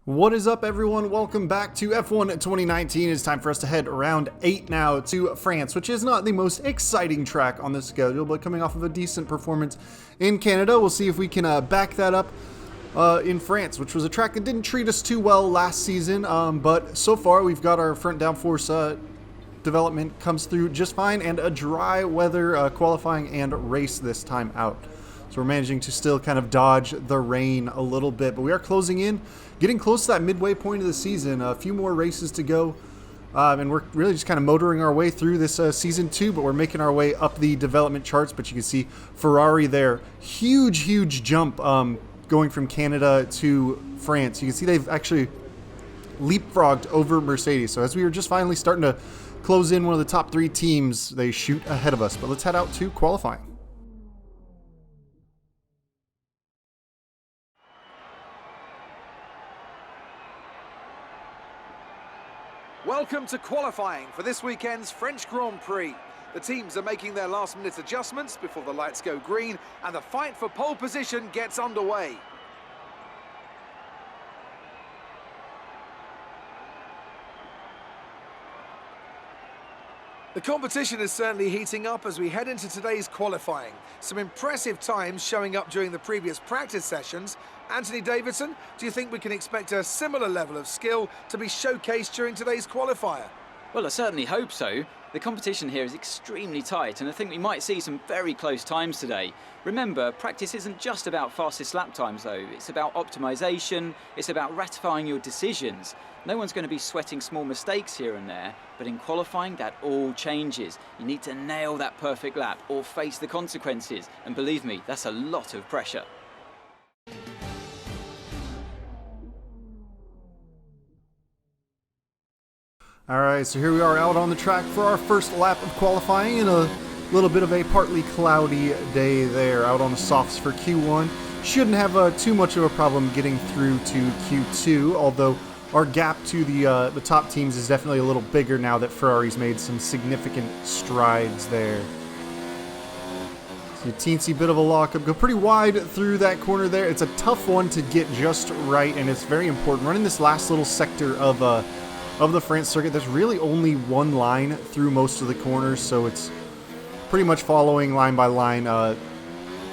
What is up, everyone? Welcome back to F1 2019. It's time for us to head round 8 now to France, which is not the most exciting track on the schedule, but coming off of a decent performance in Canada. We'll see if we can back that up in France, which was a track that didn't treat us too well last season, but so far we've got our front downforce development comes through just fine, and a dry weather qualifying and race this time out. So we're managing to still kind of dodge the rain a little bit, but we are closing in, getting close to that midway point of the season. A few more races to go, and we're really just kind of motoring our way through this season 2, but we're making our way up the development charts. But you can see Ferrari there, huge jump going from Canada to France. You can see they've actually leapfrogged over Mercedes. So as we were just finally starting to close in one of the top 3 teams, they shoot ahead of us. But let's head out to qualifying. Welcome to qualifying for this weekend's French Grand Prix. The teams are making their last-minute adjustments before the lights go green and the fight for pole position gets underway. The competition is certainly heating up as we head into today's qualifying. Some impressive times showing up during the previous practice sessions. Anthony Davidson, do you think we can expect a similar level of skill to be showcased during today's qualifier? Well, I certainly hope so. The competition here is extremely tight, and I think we might see some very close times today. Remember, practice isn't just about fastest lap times though. It's about optimization, it's about ratifying your decisions. No one's going to be sweating small mistakes here and there, but in qualifying that all changes. You need to nail that perfect lap or face the consequences, and believe me, that's a lot of pressure. Alright, so here we are out on the track for our first lap of qualifying in a little bit of a partly cloudy day there out on the softs for Q1. Shouldn't have too much of a problem getting through to Q2, although our gap to the top teams is definitely a little bigger now that Ferrari's made some significant strides there. So a teensy bit of a lockup, go pretty wide through that corner there. It's a tough one to get just right, and it's very important. Running this last little sector of the France circuit, there's really only one line through most of the corners, so it's pretty much following line by line.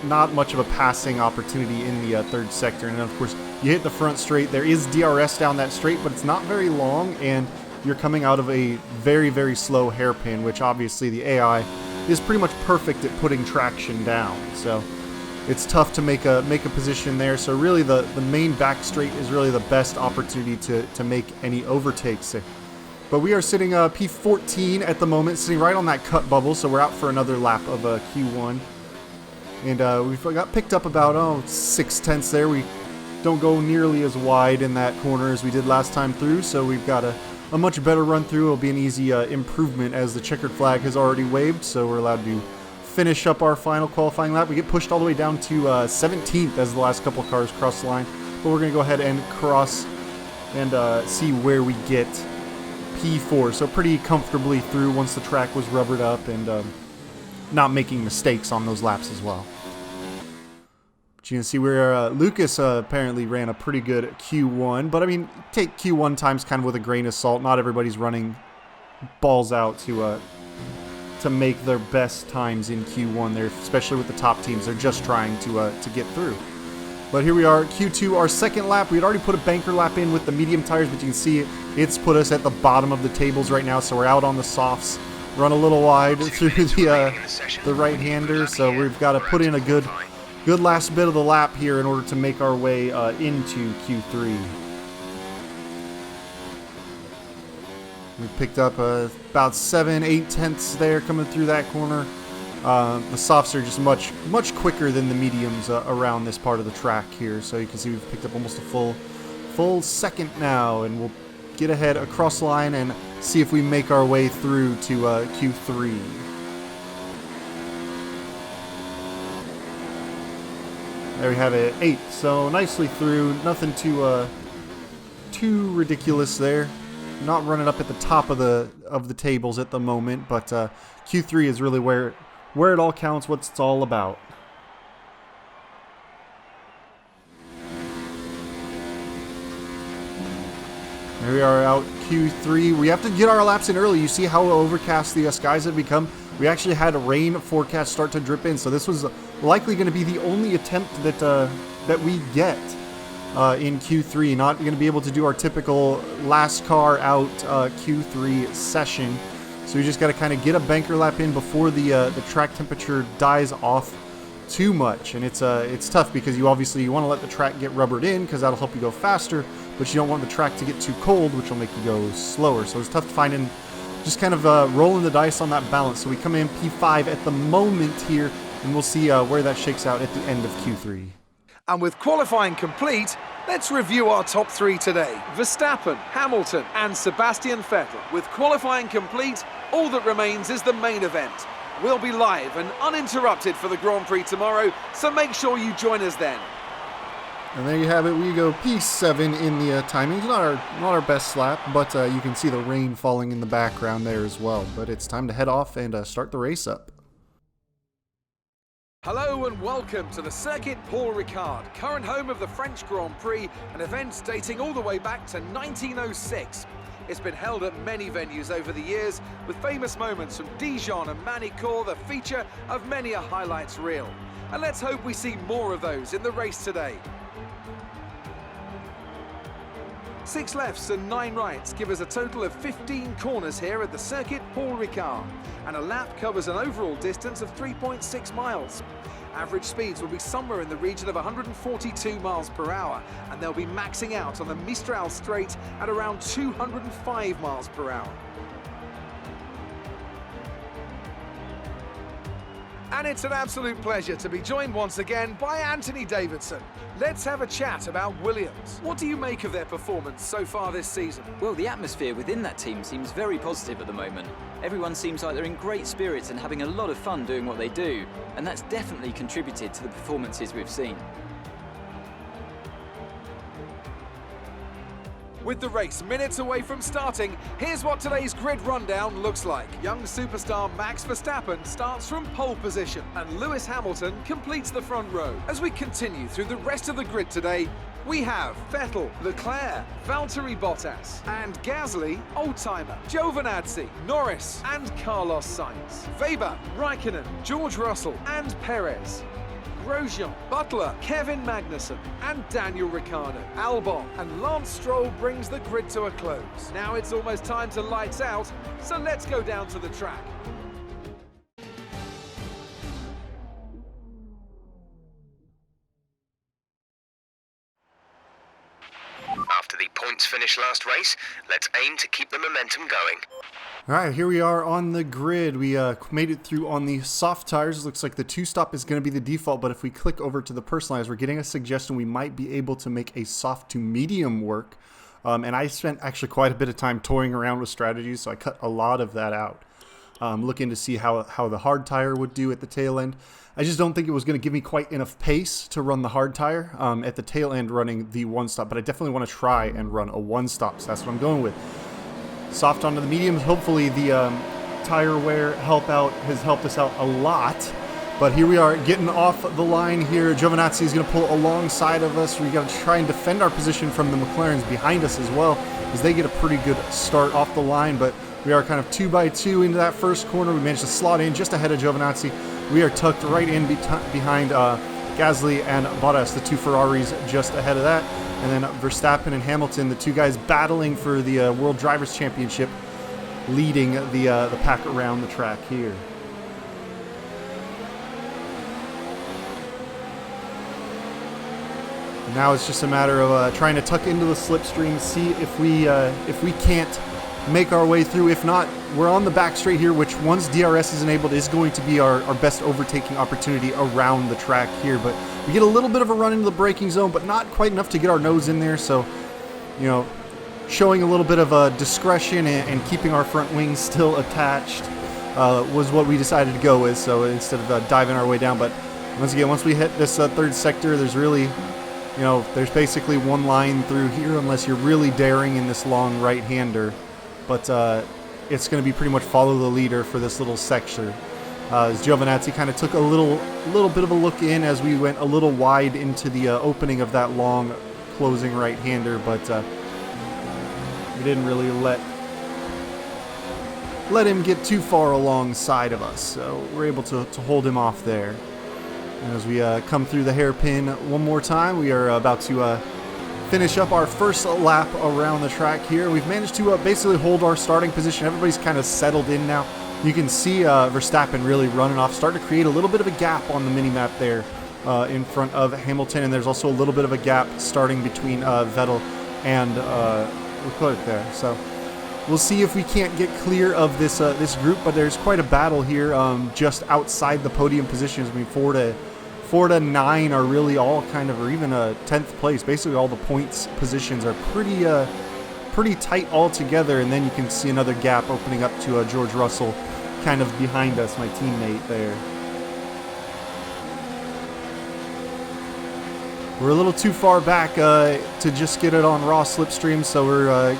Not much of a passing opportunity in the third sector, and then of course you hit the front straight. There is DRS down that straight, but it's not very long, and you're coming out of a very slow hairpin, which obviously the AI is pretty much perfect at putting traction down. So it's tough to make a position there. So really the main back straight is really the best opportunity to make any overtakes. But we are sitting P14 at the moment, sitting right on that cut bubble, so we're out for another lap of Q1. And we've got picked up about 0.6 there. We don't go nearly as wide in that corner as we did last time through, so we've got a much better run through. It'll be an easy improvement as the checkered flag has already waved, so we're allowed to finish up our final qualifying lap. We get pushed all the way down to 17th as the last couple cars cross the line, but we're going to go ahead and cross and see where we get P4. So pretty comfortably through once the track was rubbered up, and not making mistakes on those laps as well. But you can see where Lucas apparently ran a pretty good Q1, but I mean, take Q1 times kind of with a grain of salt. Not everybody's running balls out to make their best times in Q1 there, especially with the top teams. They're just trying to get through. But here we are, Q2, our second lap. We had already put a banker lap in with the medium tires, but you can see it's put us at the bottom of the tables right now, so we're out on the softs. Run a little wide through the right-hander, so we've got to put in a good last bit of the lap here in order to make our way into Q3. We picked up about 7-8 tenths there coming through that corner. The softs are just much quicker than the mediums around this part of the track here, so you can see we've picked up almost a full second now, and we'll get ahead across the line and see if we make our way through to Q3. There we have it, 8. So nicely through. Nothing too ridiculous there. Not running up at the top of the tables at the moment, but Q3 is really where it all counts, what it's all about. Here we are out Q3. We have to get our laps in early. You see how overcast the skies have become? We actually had a rain forecast start to drip in, so this was likely going to be the only attempt that we get in Q3. Not going to be able to do our typical last car out Q3 session. So we just got to kind of get a banker lap in before the track temperature dies off too much. And it's tough because you want to let the track get rubbered in because that'll help you go faster, but you don't want the track to get too cold, which will make you go slower. So it's tough to find, and just kind of rolling the dice on that balance. So we come in P5 at the moment here, and we'll see where that shakes out at the end of Q3. And with qualifying complete, let's review our top three today. Verstappen, Hamilton and Sebastian Vettel. With qualifying complete, all that remains is the main event. We'll be live and uninterrupted for the Grand Prix tomorrow, so make sure you join us then. And there you have it. We go P7 in the timings. Not our best lap, but you can see the rain falling in the background there as well. But it's time to head off and start the race up. Hello and welcome to the Circuit Paul Ricard, current home of the French Grand Prix, an event dating all the way back to 1906. It's been held at many venues over the years, with famous moments from Dijon and Manicourt the feature of many a highlights reel. And let's hope we see more of those in the race today. 6 lefts and 9 rights give us a total of 15 corners here at the Circuit Paul Ricard, and a lap covers an overall distance of 3.6 miles. Average speeds will be somewhere in the region of 142 miles per hour, and they'll be maxing out on the Mistral Straight at around 205 miles per hour. And it's an absolute pleasure to be joined once again by Anthony Davidson. Let's have a chat about Williams. What do you make of their performance so far this season? Well, the atmosphere within that team seems very positive at the moment. Everyone seems like they're in great spirits and having a lot of fun doing what they do, and that's definitely contributed to the performances we've seen. With the race minutes away from starting, here's what today's grid rundown looks like. Young superstar Max Verstappen starts from pole position, and Lewis Hamilton completes the front row. As we continue through the rest of the grid today, we have Vettel, Leclerc, Valtteri Bottas, and Gasly, old-timer, Giovinazzi, Norris, and Carlos Sainz. Weber, Raikkonen, George Russell, and Perez. Grosjean, Butler, Kevin Magnussen, and Daniel Ricciardo. Albon and Lance Stroll brings the grid to a close. Now it's almost time to lights out, so let's go down to the track. After the points finish last race, let's aim to keep the momentum going. Alright, here we are on the grid. We made it through on the soft tires. Looks like the 2-stop is going to be the default, but if we click over to the personalized, we're getting a suggestion we might be able to make a soft to medium work. And I spent actually quite a bit of time toying around with strategies, so I cut a lot of that out. Looking to see how the hard tire would do at the tail end. I just don't think it was going to give me quite enough pace to run the hard tire at the tail end running the 1-stop, but I definitely want to try and run a 1-stop, so that's what I'm going with. Soft onto the mediums. Hopefully the tire wear has helped us out a lot. But here we are getting off the line here. Giovinazzi is going to pull alongside of us. We got to try and defend our position from the McLarens behind us as well, as they get a pretty good start off the line. But we are kind of 2 by 2 into that first corner. We managed to slot in just ahead of Giovinazzi. We are tucked right in behind Gasly and Bottas, the 2 Ferraris just ahead of that. And then Verstappen and Hamilton, the 2 guys battling for the World Drivers' Championship, leading the pack around the track here. Now it's just a matter of trying to tuck into the slipstream, see if we can't make our way through. If not, we're on the back straight here, which once DRS is enabled is going to be our best overtaking opportunity around the track here. But we get a little bit of a run into the braking zone, but not quite enough to get our nose in there. So, you know, showing a little bit of discretion and keeping our front wings still attached was what we decided to go with. So instead of diving our way down, but once again, once we hit this third sector, there's really, you know, there's basically one line through here unless you're really daring in this long right-hander. But it's going to be pretty much follow the leader for this little sector. As Giovinazzi kind of took a little bit of a look in as we went a little wide into the opening of that long closing right-hander, but We didn't really let him get too far alongside of us, so we're able to hold him off there. And as we come through the hairpin one more time, we are about to finish up our first lap around the track here. We've managed to basically hold our starting position. Everybody's kind of settled in now. You can see Verstappen really running off, starting to create a little bit of a gap on the mini-map there in front of Hamilton, and there's also a little bit of a gap starting between Vettel and Leclerc there. So we'll see if we can't get clear of this this group, but there's quite a battle here just outside the podium positions. I mean, 4 to 9 are really all kind of, or even a 10th place. Basically, all the points positions are pretty tight all together, and then you can see another gap opening up to George Russell kind of behind us, my teammate there. We're a little too far back to just get it on raw slipstream, so we're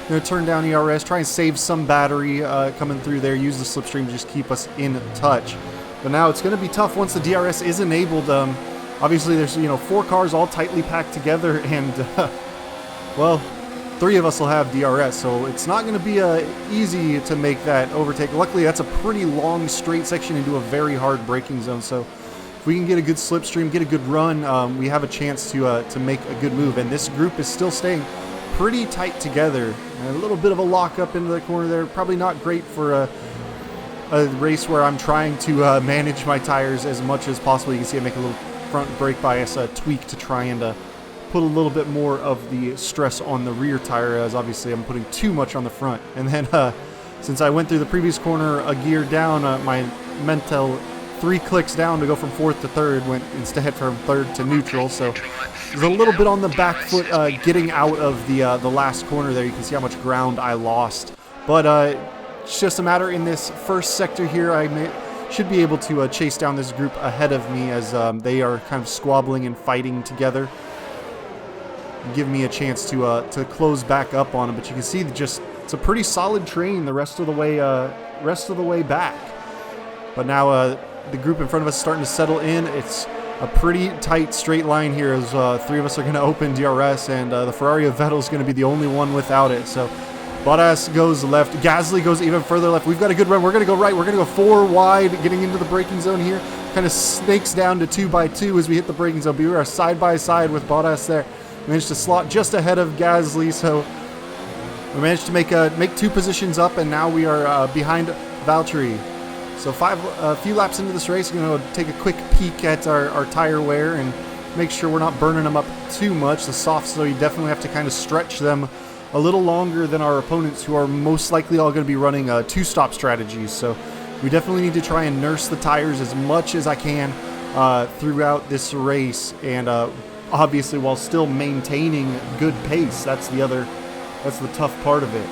going to turn down ERS, try and save some battery coming through there, use the slipstream to just keep us in touch. But now it's going to be tough once the DRS is enabled. Obviously, there's 4 cars all tightly packed together, and well, 3 of us will have DRS, so it's not going to be easy to make that overtake. Luckily, that's a pretty long straight section into a very hard braking zone, so if we can get a good slipstream, get a good run, we have a chance to make a good move. And this group is still staying pretty tight together. A little bit of a lock up into the corner there, probably not great for a race where I'm trying to manage my tires as much as possible. You can see I make a little front brake bias tweak to try and put a little bit more of the stress on the rear tire, as obviously I'm putting too much on the front. And then since I went through the previous corner a gear down, my mental 3 clicks down to go from 4th to 3rd went instead from 3rd to neutral. So there's a little bit on the back foot getting out of the last corner there. You can see how much ground I lost. But it's just a matter in this first sector here. I should be able to chase down this group ahead of me as they are kind of squabbling and fighting together. Give me a chance to close back up on them. But you can see just it's a pretty solid train the rest of the way back. But now the group in front of us is starting to settle in. It's a pretty tight straight line here as 3 of us are going to open DRS, and the Ferrari of Vettel is going to be the only one without it. So Bottas goes left. Gasly goes even further left. We've got a good run. We're going to go right. We're going to go 4 wide, getting into the braking zone here. Kind of snakes down to 2 by 2 as we hit the braking zone. But we are side by side with Bottas there. Managed to slot just ahead of Gasly, so we managed to make 2 positions up, and now we are behind Valtteri. So a few laps into this race, going to take a quick peek at our tire wear and make sure we're not burning them up too much. The softs, though, you definitely have to kind of stretch them a little longer than our opponents, who are most likely all going to be running 2-stop strategies. So we definitely need to try and nurse the tires as much as I can throughout this race, and obviously while still maintaining good pace. That's the tough part of it.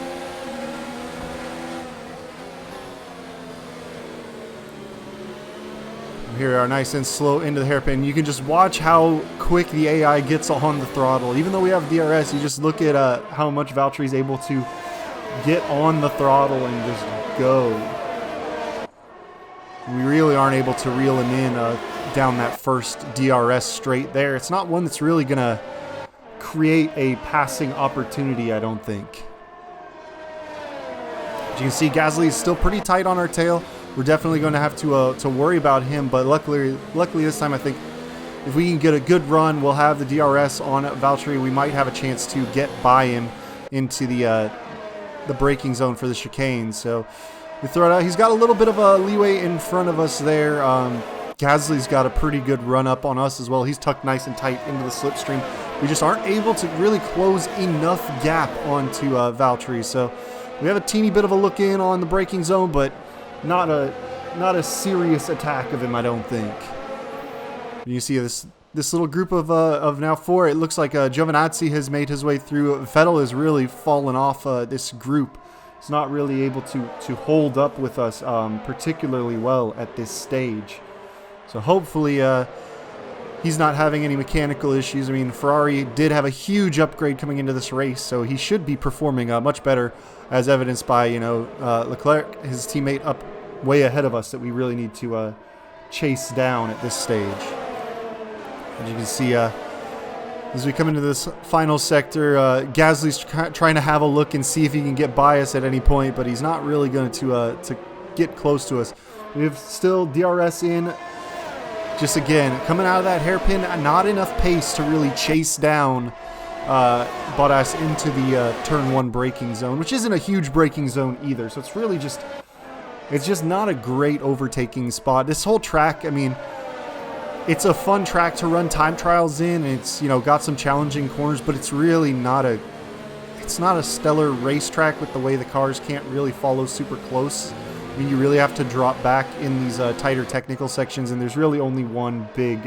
Here we are, nice and slow into the hairpin. You can just watch how quick the AI gets on the throttle. Even though we have DRS, you just look at how much Valtteri is able to get on the throttle and just go. We really aren't able to reel him in down that first DRS straight there. It's not one that's really going to create a passing opportunity, I don't think. As you can see, Gasly is still pretty tight on our tail. We're definitely going to have to worry about him, but luckily this time I think if we can get a good run, we'll have the DRS on Valtteri. We might have a chance to get by him into the braking zone for the chicane. So we throw it out. He's got a little bit of a leeway in front of us there. Gasly's got a pretty good run up on us as well. He's tucked nice and tight into the slipstream. We just aren't able to really close enough gap onto Valtteri. So we have a teeny bit of a look in on the braking zone, but not a serious attack of him, I don't think. You see this little group of now 4. It looks like Giovinazzi has made his way through. Vettel has really fallen off this group. He's not really able to hold up with us particularly well at this stage. So hopefully he's not having any mechanical issues. I mean, Ferrari did have a huge upgrade coming into this race, so he should be performing much better, as evidenced by Leclerc, his teammate, up way ahead of us that we really need to chase down at this stage. As you can see, As we come into this final sector, Gasly's trying to have a look and see if he can get by us at any point, but he's not really going to get close to us. We have still DRS in. Just again, coming out of that hairpin, not enough pace to really chase down Bottas into the turn 1 braking zone, which isn't a huge braking zone either. So it's really just, it's just not a great overtaking spot. This whole track, I mean, it's a fun track to run time trials in. It's, you know, got some challenging corners, but it's really not a, it's not a stellar racetrack with the way the cars can't really follow super close. I mean, you really have to drop back in these tighter technical sections, and there's really only one big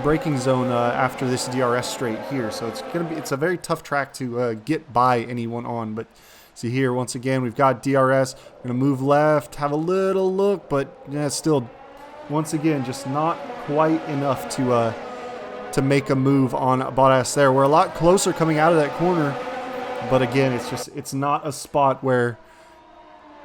braking zone after this DRS straight here. So it's a very tough track to get by anyone on. But see here, once again, we've got DRS. We're gonna move left, have a little look, but yeah, still, once again, just not quite enough to make a move on Bottas there. We're a lot closer coming out of that corner, but again, it's not a spot where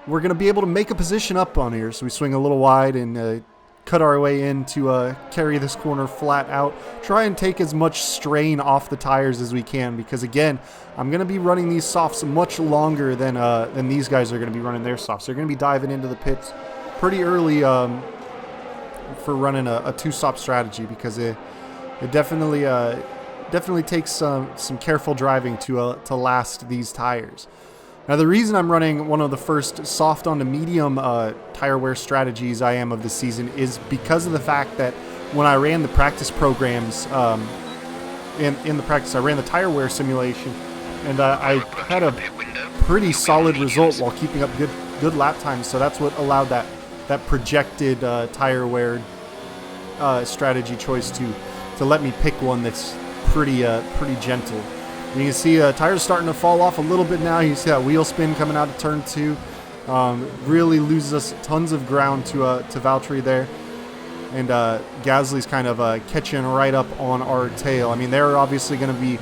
we're going to be able to make a position up on here. So we swing a little wide and cut our way in to carry this corner flat out. Try and take as much strain off the tires as we can, because again, I'm going to be running these softs much longer than these guys are going to be running their softs. They're going to be diving into the pits pretty early for running a two-stop strategy, because it definitely takes some careful driving to last these tires. Now, the reason I'm running one of the first soft on to medium tire wear strategies I am of the season is because of the fact that when I ran the practice programs, in the practice, I ran the tire wear simulation, and I had a pretty solid result while keeping up good lap times. So that's what allowed that projected tire wear strategy choice to let me pick one that's pretty gentle. You can see tires starting to fall off a little bit now. You see that wheel spin coming out of turn 2. Really loses us tons of ground to Valtteri there. And Gasly's kind of catching right up on our tail. I mean, they're obviously going to be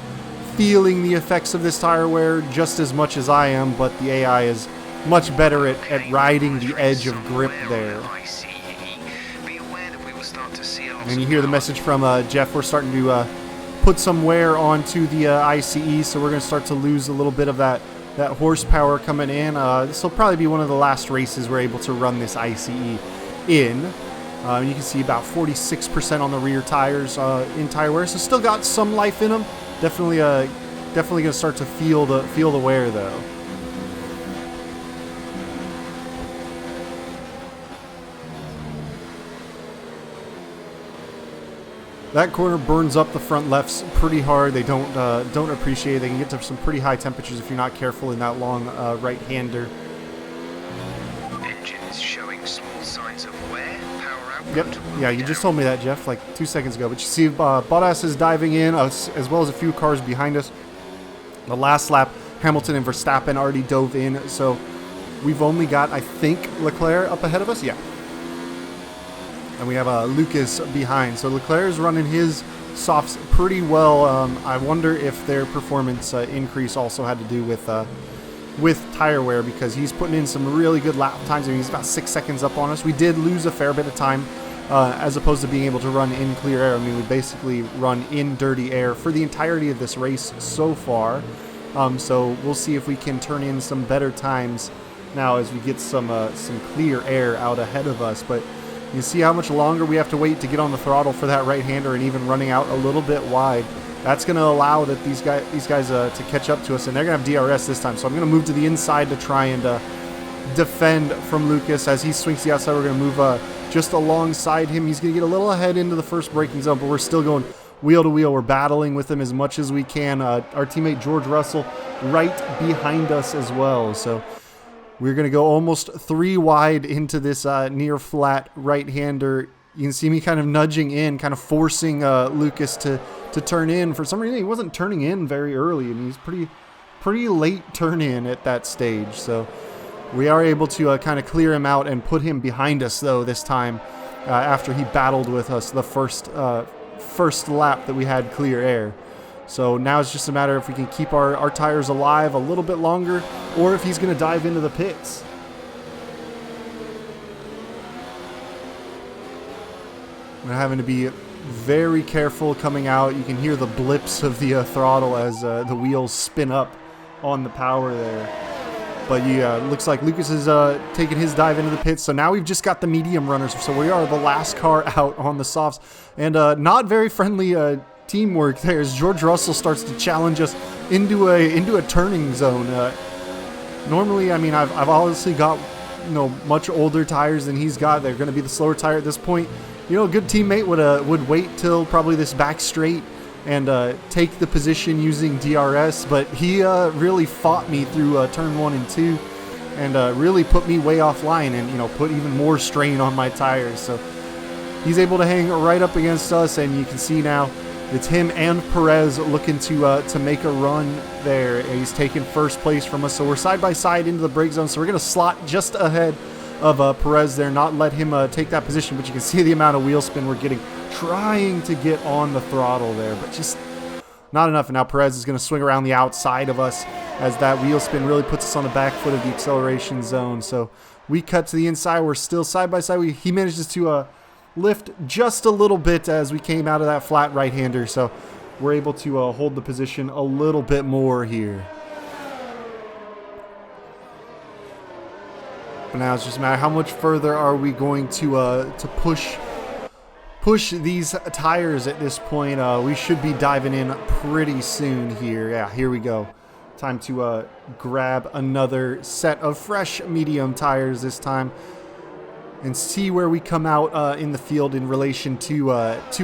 feeling the effects of this tire wear just as much as I am, but the AI is much better at riding the edge of grip there. And you hear the message from Jeff. We're starting to put some wear onto the ICE, so we're going to start to lose a little bit of that horsepower coming in. This will probably be one of the last races we're able to run this ICE in. You can see about 46% on the rear tires in tire wear, so still got some life in them. Definitely going to start to feel the wear though. That corner burns up the front lefts pretty hard. They don't appreciate it. They can get to some pretty high temperatures if you're not careful in that long right-hander. Engine is showing small signs of wear. Power output. Yep. Yeah, you just told me that, Jeff, like 2 seconds ago. But you see Bottas is diving in, as well as a few cars behind us. The last lap, Hamilton and Verstappen already dove in. So we've only got, I think, Leclerc up ahead of us. Yeah. And we have Lucas behind. So Leclerc is running his softs pretty well. I wonder if their performance increase also had to do with tire wear, because he's putting in some really good lap times. I mean, he's about 6 seconds up on us. We did lose a fair bit of time as opposed to being able to run in clear air. I mean, we basically run in dirty air for the entirety of this race so far. So we'll see if we can turn in some better times now as we get some clear air out ahead of us. But you see how much longer we have to wait to get on the throttle for that right-hander, and even running out a little bit wide. That's going to allow these guys to catch up to us, and they're going to have DRS this time. So I'm going to move to the inside to try and defend from Lucas. As he swings the outside, we're going to move just alongside him. He's going to get a little ahead into the first braking zone, but we're still going wheel to wheel. We're battling with him as much as we can. Our teammate George Russell right behind us as well. So we're going to go almost 3 wide into this near flat right-hander. You can see me kind of nudging in, kind of forcing Lucas to turn in. For some reason, he wasn't turning in very early, and he's pretty late turn in at that stage. So we are able to kind of clear him out and put him behind us, though, this time after he battled with us the first lap that we had clear air. So now it's just a matter if we can keep our tires alive a little bit longer, or if he's going to dive into the pits. We're having to be very careful coming out. You can hear the blips of the throttle as the wheels spin up on the power there. But yeah, looks like Lucas is taking his dive into the pits. So now we've just got the medium runners. So we are the last car out on the softs. And not very friendly teamwork there as George Russell starts to challenge us into a turning zone. Normally, I mean, I've obviously got, you know, much older tires than he's got. They're going to be the slower tire at this point. You know, a good teammate would wait till probably this back straight and take the position using DRS, but he really fought me through turn 1 and 2 and really put me way offline and, you know, put even more strain on my tires. So he's able to hang right up against us, and you can see now it's him and Perez looking to make a run there. He's taking first place from us, so we're side by side into the brake zone, so we're going to slot just ahead of Perez there, not let him take that position, but you can see the amount of wheel spin we're getting, trying to get on the throttle there, but just not enough. And now Perez is going to swing around the outside of us as that wheel spin really puts us on the back foot of the acceleration zone. So we cut to the inside. We're still side by side. He manages to lift just a little bit as we came out of that flat right-hander, so we're able to hold the position a little bit more here. But now it's just a matter how much further are we going to push these tires at this point. We should be diving in pretty soon here. Yeah, here we go. Time to grab another set of fresh medium tires this time and see where we come out in the field in relation to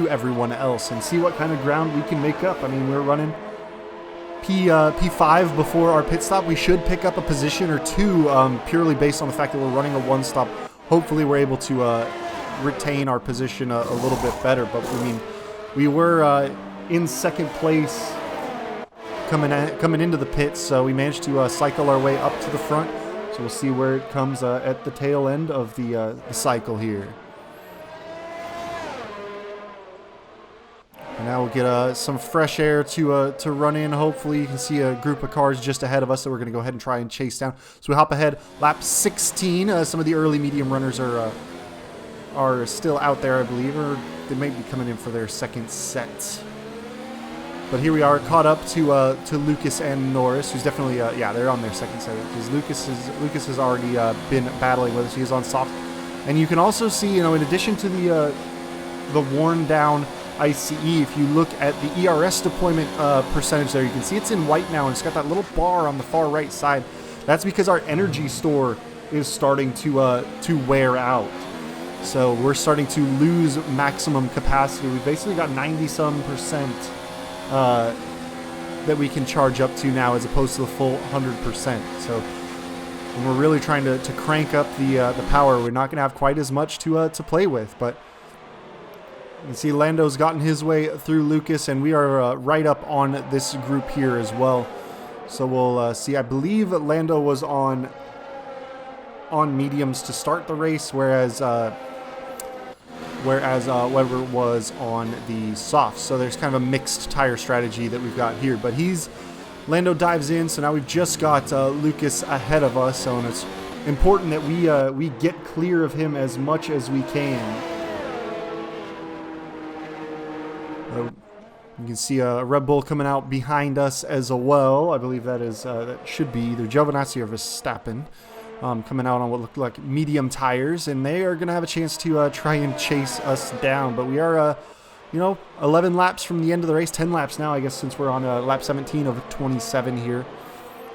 everyone else, and see what kind of ground we can make up. I mean, we're running P5 before our pit stop. We should pick up a position or two purely based on the fact that we're running a one stop. Hopefully we're able to retain our position a little bit better. But I mean, we were in second place coming into the pits, so we managed to cycle our way up to the front. So we'll see where it comes at the tail end of the cycle here. And now we'll get some fresh air to run in. Hopefully you can see a group of cars just ahead of us that we're going to go ahead and try and chase down. So we hop ahead, lap 16. Some of the early medium runners are still out there, I believe, or they may be coming in for their second set. But here we are, caught up to Lucas and Norris, who's definitely, yeah, they're on their second set, because Lucas has already been battling with us. He is on soft. And you can also see, you know, in addition to the worn down ICE, if you look at the ERS deployment percentage there, you can see it's in white now, and it's got that little bar on the far right side. That's because our energy store is starting to wear out. So we're starting to lose maximum capacity. We've basically got 90-some% that we can charge up to now, as opposed to the full 100%. So when we're really trying to crank up the power, we're not going to have quite as much to play with. But you can see Lando's gotten his way through Lucas, and we are right up on this group here as well. So we'll see. I believe Lando was on mediums to start the race, whereas Weber was on the softs. So there's kind of a mixed tire strategy that we've got here. But Lando dives in, so now we've just got Lucas ahead of us. So it's important that we get clear of him as much as we can. You can see a Red Bull coming out behind us as well. I believe that should be either Giovinazzi or Verstappen. Coming out on what look like medium tires, and they are going to have a chance to try and chase us down. But we are, 11 laps from the end of the race, 10 laps now, I guess, since we're on lap 17 of 27 here.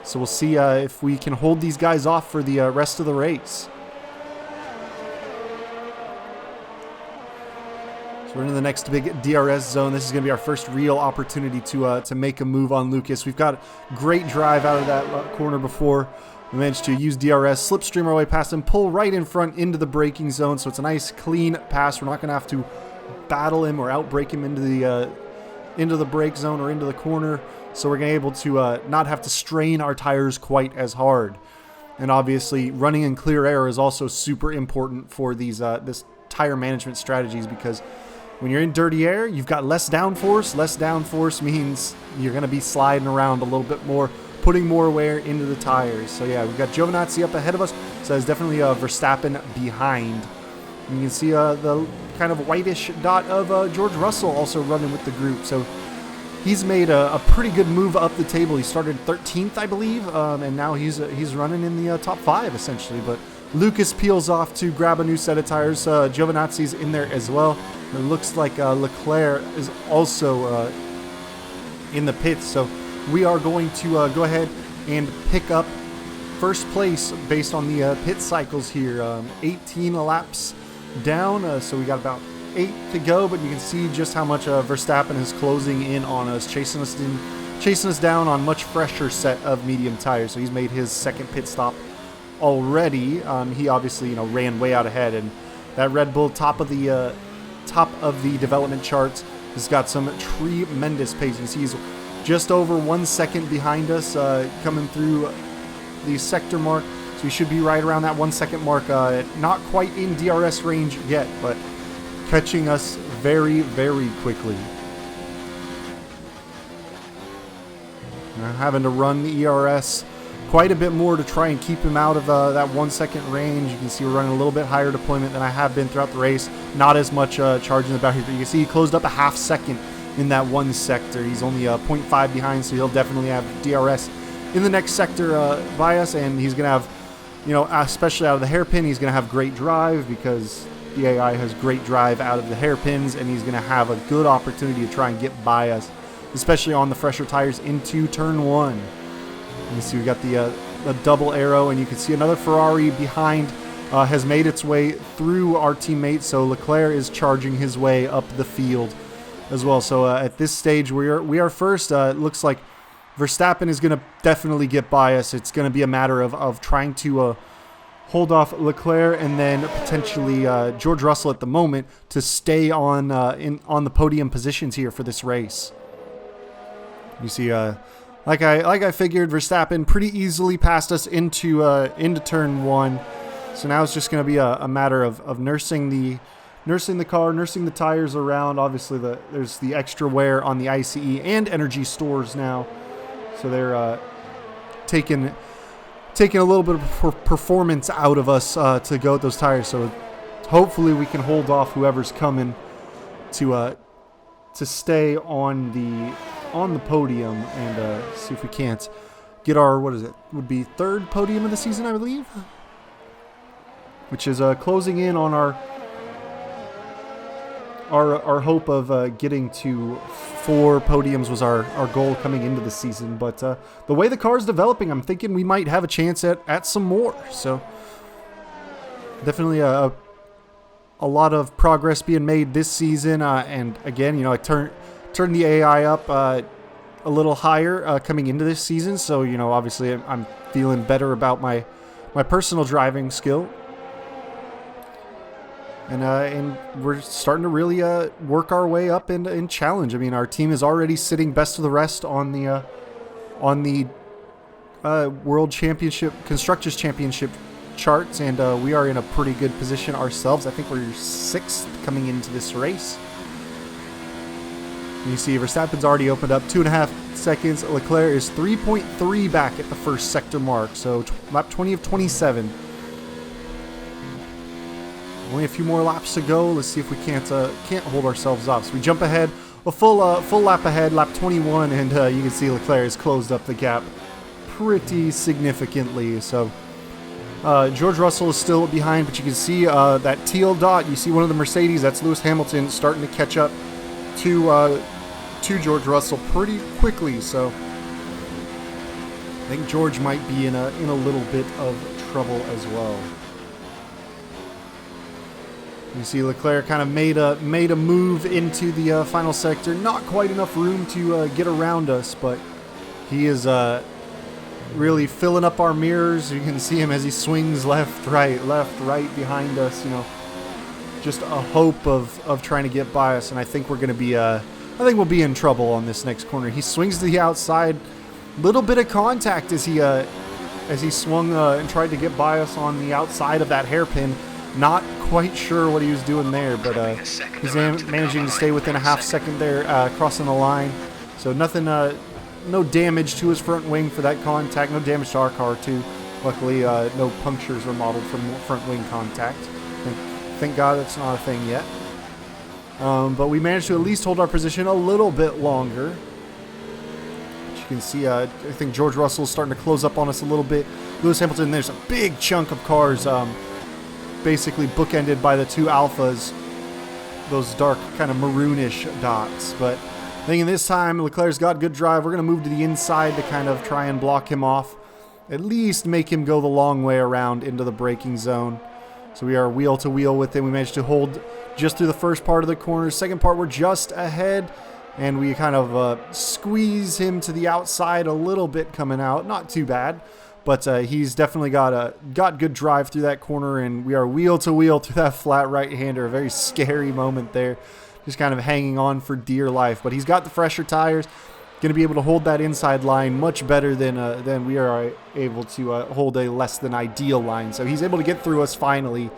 So we'll see if we can hold these guys off for the rest of the race. So we're in the next big DRS zone. This is going to be our first real opportunity to make a move on Lucas. We've got great drive out of that corner before. We managed to use DRS, slipstream our way past him, pull right in front into the braking zone. So it's a nice, clean pass. We're not going to have to battle him or outbrake him into the brake zone or into the corner. So we're going to be able to not have to strain our tires quite as hard. And obviously, running in clear air is also super important for this tire management strategies, because when you're in dirty air, you've got less downforce. Less downforce means you're going to be sliding around a little bit more, putting more wear into the tires. So yeah, we've got Giovinazzi up ahead of us. So there's definitely a Verstappen behind And you can see the kind of whitish dot of George Russell also running with the group. So he's made a pretty good move up the table. He started 13th, I believe, and now he's running in the top 5 essentially. But Lucas peels off to grab a new set of tires. Giovinazzi's in there as well. It looks like Leclerc is also in the pits. So we are going to go ahead and pick up first place based on the pit cycles here. 18 laps down, so we got about 8 to go, but you can see just how much Verstappen is closing in on us, chasing us down on much fresher set of medium tires. So he's made his second pit stop already. He obviously ran way out ahead, and that Red Bull top of the development charts has got some tremendous pace. You see he's just over 1 second behind us coming through the sector mark, so we should be right around that 1 second mark. Not quite in DRS range yet, but catching us very, very quickly. Having to run the ERS quite a bit more to try and keep him out of that 1 second range. You can see we're running a little bit higher deployment than I have been throughout the race. Not as much charging about here. You can see he closed up a half second in that one sector. He's only 0.5 behind, so he'll definitely have DRS in the next sector by us, and he's going to have, especially out of the hairpin, he's going to have great drive because the AI has great drive out of the hairpins, and he's going to have a good opportunity to try and get by us, especially on the fresher tires into turn 1. You see we got the double arrow, and you can see another Ferrari behind has made its way through our teammate, so Leclerc is charging his way up the field as well. So at this stage, we are first. It looks like Verstappen is going to definitely get by us. It's going to be a matter of trying to hold off Leclerc and then potentially George Russell at the moment to stay on the podium positions here for this race. You see, like I figured, Verstappen pretty easily passed us into turn 1. So now it's just going to be a matter of nursing the car, nursing the tires around. Obviously, there's the extra wear on the ICE and energy stores now. So they're taking a little bit of performance out of us to go with those tires. So hopefully we can hold off whoever's coming to stay on the podium and see if we can't get our, would be third podium of the season, I believe, which is closing in on our hope of getting to 4 podiums was our goal coming into the season. But the way the car is developing, I'm thinking we might have a chance at some more. So definitely a lot of progress being made this season. And again, I turn the AI up a little higher coming into this season. So, obviously I'm feeling better about my personal driving skill. And we're starting to really work our way up in challenge. I mean, our team is already sitting best of the rest on the World Championship, Constructors Championship charts, and we are in a pretty good position ourselves. I think we're 6th coming into this race. You see Verstappen's already opened up 2.5 seconds. Leclerc is 3.3 back at the first sector mark, so lap 20 of 27. Only a few more laps to go. Let's see if we can't hold ourselves up. So we jump ahead, a full lap ahead, lap 21, and you can see Leclerc has closed up the gap pretty significantly. So George Russell is still behind, but you can see that teal dot. You see one of the Mercedes, that's Lewis Hamilton, starting to catch up to George Russell pretty quickly. So I think George might be in a little bit of trouble as well. You see Leclerc kind of made a move into the final sector. Not quite enough room to get around us, but he is really filling up our mirrors. You can see him as he swings left, right behind us. Just a hope of trying to get by us, and I think we're going to be I think we'll be in trouble on this next corner. He swings to the outside, little bit of contact as he swung and tried to get by us on the outside of that hairpin. Not quite sure what he was doing there, but he's managing to stay within a half second there, crossing the line. So nothing, no damage to his front wing for that contact. No damage to our car too. Luckily, no punctures were modeled from front wing contact. Thank God it's not a thing yet. But we managed to at least hold our position a little bit longer. As you can see, I think George Russell's starting to close up on us a little bit. Lewis Hamilton, there's a big chunk of cars basically bookended by the two Alphas. Those dark kind of maroonish dots. But I think in this time, Leclerc's got good drive. We're going to move to the inside to kind of try and block him off. At least make him go the long way around into the braking zone. So we are wheel to wheel with him. We managed to hold just through the first part of the corner. Second part, we're just ahead. And we kind of squeeze him to the outside a little bit coming out. Not too bad. But he's definitely got good drive through that corner. And we are wheel to wheel through that flat right-hander. A very scary moment there. Just kind of hanging on for dear life. But he's got the fresher tires. Going to be able to hold that inside line much better than we are able to hold a less than ideal line. So he's able to get through us finally.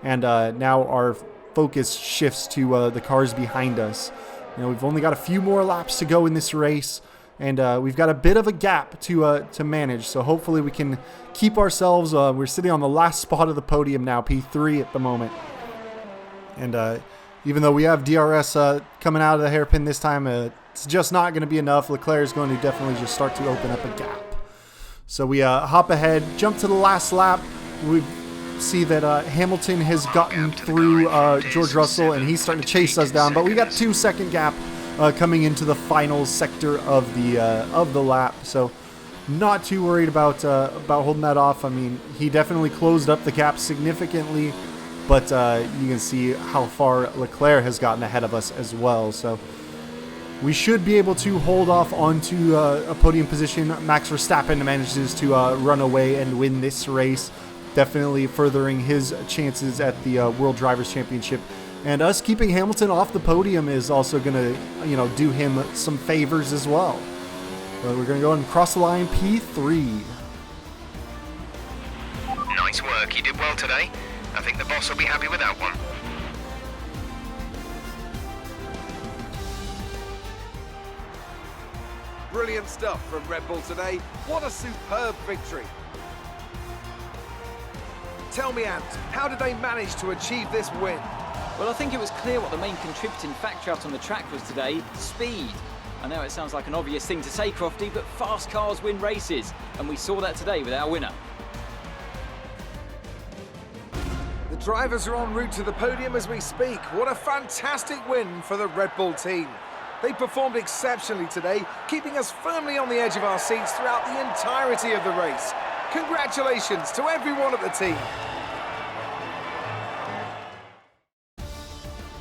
And now our focus shifts to the cars behind us. You know, we've only got a few more laps to go in this race. And we've got a bit of a gap to manage. So hopefully we can keep ourselves. We're sitting on the last spot of the podium now, P3 at the moment. And even though we have DRS coming out of the hairpin this time, it's just not going to be enough. Leclerc is going to definitely just start to open up a gap. So we hop ahead, jump to the last lap. We see that Hamilton has gotten through George Russell, and he's starting to chase us down. But we got 2-second gap coming into the final sector of the lap. So not too worried about holding that off. I mean, he definitely closed up the gap significantly, but you can see how far Leclerc has gotten ahead of us as well. So we should be able to hold off onto a podium position. Max Verstappen manages to run away and win this race, definitely furthering his chances at the World Drivers' Championship. And us keeping Hamilton off the podium is also going to, do him some favors as well. But we're going to go and cross the line, P3. Nice work, you did well today. I think the boss will be happy with that one. Brilliant stuff from Red Bull today. What a superb victory. Tell me, Ant, how did they manage to achieve this win? Well, I think it was clear what the main contributing factor out on the track was today: speed. I know it sounds like an obvious thing to say, Crofty, but fast cars win races, and we saw that today with our winner. The drivers are en route to the podium as we speak. What a fantastic win for the Red Bull team. They performed exceptionally today, keeping us firmly on the edge of our seats throughout the entirety of the race. Congratulations to everyone at the team.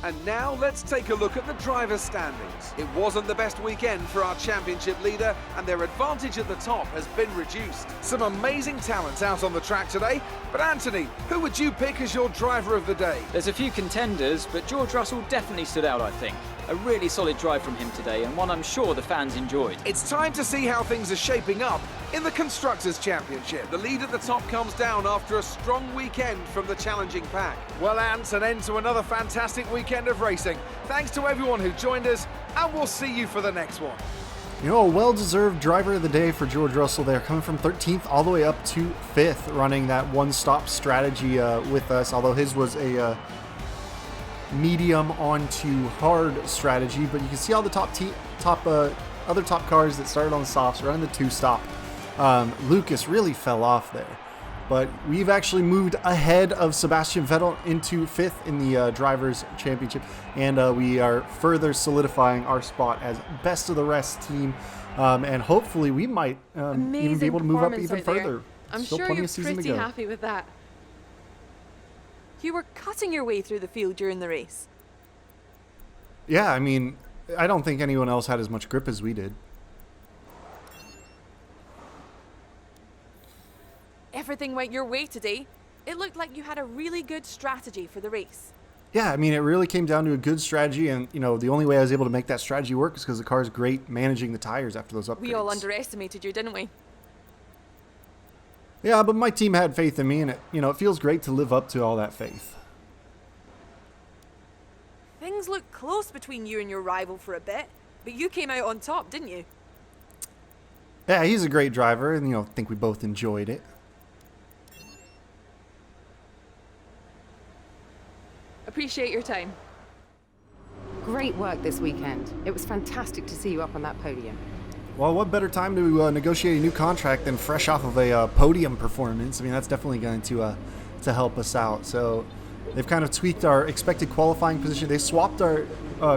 And now let's take a look at the drivers' standings. It wasn't the best weekend for our championship leader, and their advantage at the top has been reduced. Some amazing talents out on the track today, but Anthony, who would you pick as your driver of the day? There's a few contenders, but George Russell definitely stood out, I think. A really solid drive from him today, and one I'm sure the fans enjoyed. It's time to see how things are shaping up in the Constructors' Championship. The lead at the top comes down after a strong weekend from the challenging pack. Well, Ant, an end to another fantastic weekend of racing. Thanks to everyone who joined us, and we'll see you for the next one. You know, a well-deserved driver of the day for George Russell there, coming from 13th all the way up to 5th, running that one-stop strategy with us, although his was a medium onto hard strategy. But you can see all the other top cars that started on the softs running the 2-stop. Lucas really fell off there. But we've actually moved ahead of Sebastian Vettel into 5th in the Drivers' Championship. And we are further solidifying our spot as best of the rest team. And hopefully we might even be able to move up even further. I'm Still sure plenty you're of season to pretty go. happy with that. You were cutting your way through the field during the race. Yeah, I mean, I don't think anyone else had as much grip as we did. Everything went your way today. It looked like you had a really good strategy for the race. Yeah, I mean, it really came down to a good strategy, and, the only way I was able to make that strategy work is because the car's great managing the tires after those upgrades. We all underestimated you, didn't we? Yeah, but my team had faith in me, and it feels great to live up to all that faith. Things looked close between you and your rival for a bit, but you came out on top, didn't you? Yeah, he's a great driver, and, I think we both enjoyed it. Appreciate your time. Great work this weekend. It was fantastic to see you up on that podium. Well, what better time to negotiate a new contract than fresh off of a podium performance? I mean, that's definitely going to help us out. So they've kind of tweaked our expected qualifying position. They swapped our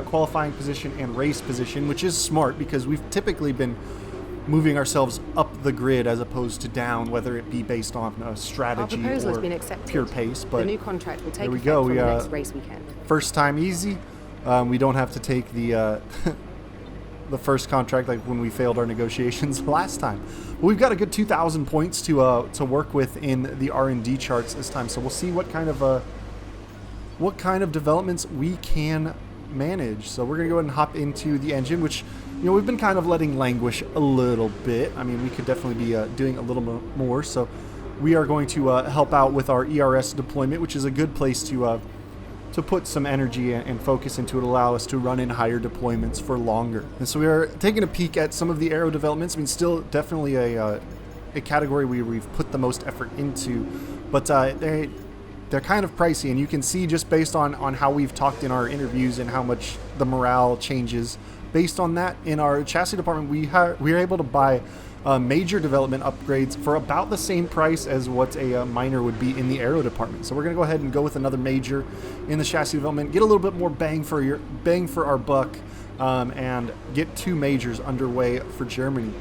qualifying position and race position, which is smart because we've typically been moving ourselves up the grid as opposed to down, whether it be based on strategy Our proposal or has been accepted. pure pace. But the new contract will take there we effect go. from the next race weekend. First time easy. We don't have to take the the first contract like when we failed our negotiations last time. But we've got a good 2,000 points to work with in the R&D charts this time. So we'll see what kind of developments we can manage. So we're gonna go ahead and hop into the engine, which we've been kind of letting languish a little bit. I mean, we could definitely be doing a little more. So we are going to help out with our ERS deployment, which is a good place to put some energy and focus into it, allow us to run in higher deployments for longer. And so we are taking a peek at some of the aero developments. I mean, still definitely a category we've put the most effort into, but they're kind of pricey, and you can see just based on how we've talked in our interviews and how much the morale changes. Based on that, in our chassis department, we are able to buy major development upgrades for about the same price as what a minor would be in the aero department. So we're going to go ahead and go with another major in the chassis development, get a little bit more bang for our buck, and get 2 majors underway for Germany.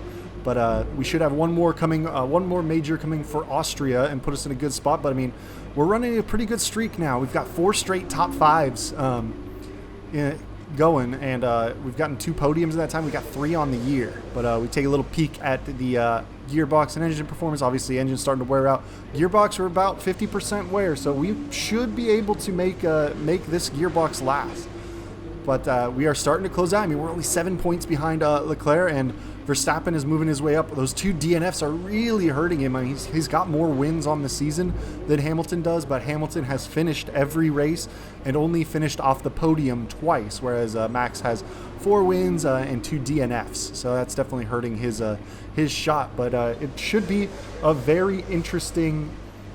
But we should have one more major coming for Austria and put us in a good spot. But I mean, we're running a pretty good streak now. We've got 4 straight top 5s going, and we've gotten 2 podiums in that time. We got 3 on the year. But we take a little peek at the gearbox and engine performance. Obviously, engine's starting to wear out. Gearbox, we're about 50% wear, so we should be able to make this gearbox last. But we are starting to close out. I mean, we're only 7 points behind Leclerc, and Verstappen is moving his way up. Those 2 DNFs are really hurting him. I mean, he's got more wins on the season than Hamilton does, but Hamilton has finished every race and only finished off the podium twice, whereas Max has 4 wins and 2 DNFs. So that's definitely hurting his shot. But it should be a very interesting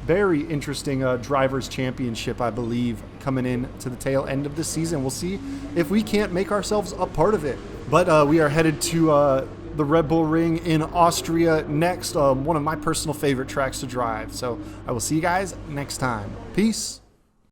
drivers' championship, I believe, coming in to the tail end of the season. We'll see if we can't make ourselves a part of it. But we are headed to the Red Bull Ring in Austria next, one of my personal favorite tracks to drive. So I will see you guys next time. Peace.